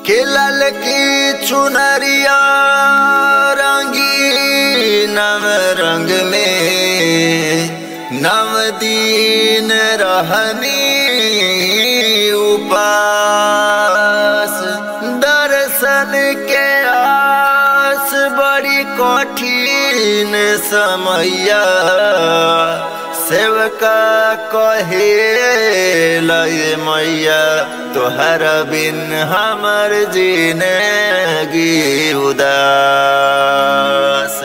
के लाल की चुनरिया रंगी नव रंग में नव दीन रहनी उपास दर्शन के आस बड़ी कठिन समैया सेवका कहे लय मैया तोहर बिन हमर जिंदगी उदास।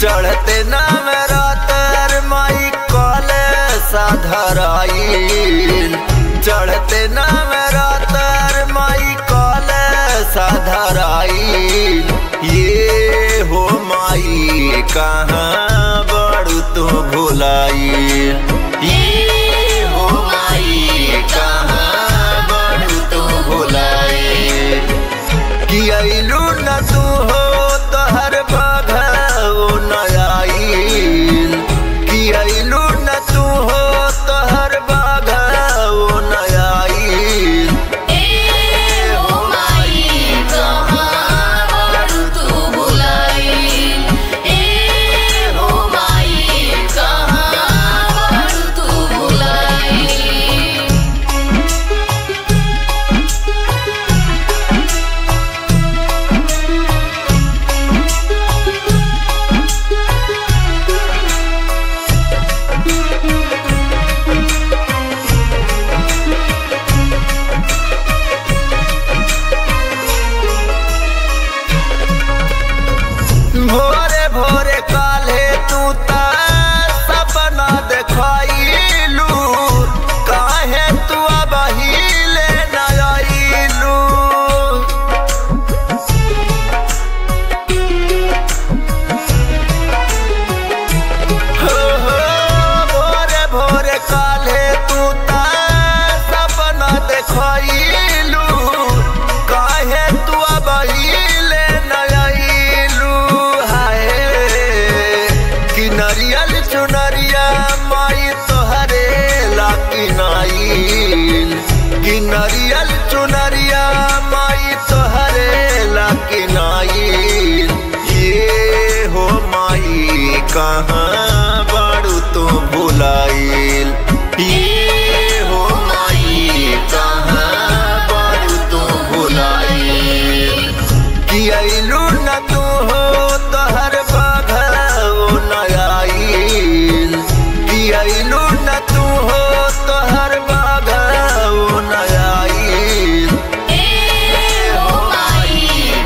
चढ़ते नाम रातर माई कॉले साधराइल चढ़ते नाम रातर माई कॉले साधराइल ये हो माई कहाँ बड़ू तो भुलाइल ये हो माई कहाँ बड़ू तो भुलाइल कि अइलू न तू हो तोहर बघाओ नयाइल कि अइलू न तू हो तोहर बघाओ नयाइल ए हो माई कहाँ बड़ू तू भुलाइल ए हो माई कहाँ बड़ू तू भुलाइल। भोरे भोरे काले तू ता सपना देखाइलू काहे तू अब हिले न आइलू हो भोरे भोरे काले तू ता सपना देखाइलू काहे तू अब हिले न नरियल चुनरिया माई तोहरे लाकी नाइल कि नरियल चुनरिया माई तोहरे लाकी नाइल ये हो माई कहाँ बड़ू तो भुलाइल ये हो माई कहाँ बड़ू तो भुलाइल कि अइलू न तू हो तोहर बघाओ नयाइल कि अइलू न तू हो तोहर बघाओ नयाइल ए हो माई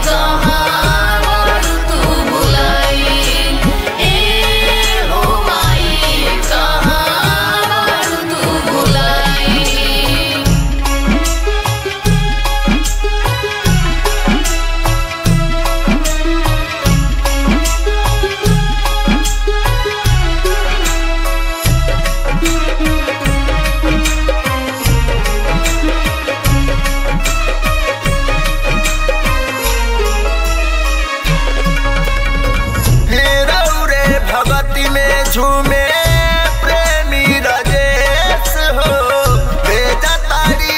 कहाँ बड़ू तू भुलाइल ए हो माई कहाँ बड़ू तू भुलाइल। भगती में झूमे प्रेमी राजेश हो भेजा तारी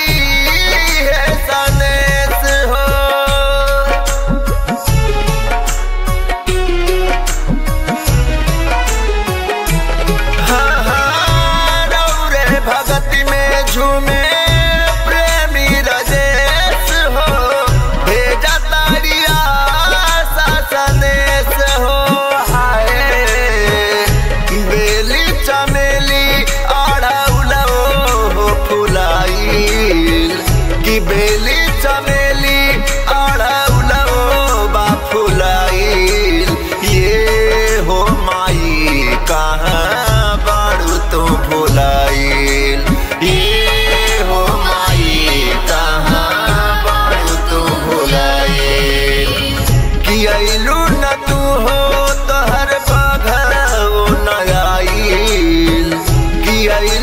है सनेश हो हाँ हाँ रौरे भगती में झूमे प्रेमी राजेश हो भेजा तारी आशा सनेश हो बेल आई